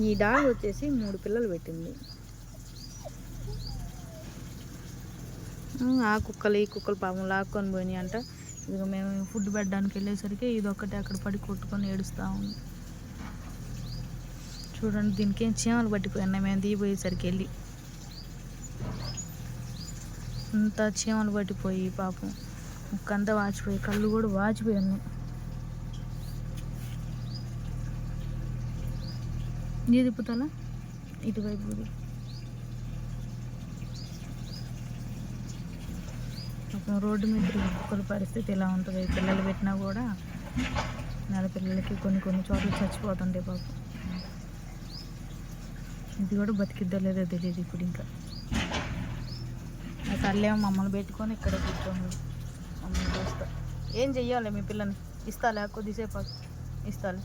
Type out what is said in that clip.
ఈ డాగ్ వచ్చేసి 3 పిల్లలు పెట్టింది. ఆ కుక్కలు ఈ కుక్కలు పాపం లాక్కొని పోయినాయి అంట. ఇదిగో మేము ఫుడ్ పెట్టడానికి వెళ్ళేసరికి ఇదొక్కటి అక్కడ పడి కొట్టుకొని ఏడుస్తూ ఉంది. చూడండి దీనికి ఏం చీమలు పట్టిపోయినాయి మేము దిగిపోయేసరికి వెళ్ళి. అంతా చీమలు పట్టిపోయి పాపం ముక్కంతా వాచిపోయి కళ్ళు కూడా వాచిపోయి ఉన్నాయి. నీ తిప్పుతాలా ఇటువైపు పాపం రోడ్డు మీద కుక్కల పరిస్థితి ఎలా ఉంటుంది. పిల్లలు పెట్టినా కూడా నెల పిల్లలకి కొన్ని చోట్ల చచ్చిపోతుంటాయి పాపం. ఇది కూడా బతికిద్దో లేదో తెలియదు ఇప్పుడు. ఇంకా ఆ తల్లేమో మమ్మల్ని పెట్టుకొని ఇక్కడ కూర్చోండి మమ్మల్ని చూస్తా. ఏం చెయ్యాలి మీ పిల్లని? ఇస్తాలే కొద్దిసేపు ఇస్తాలే.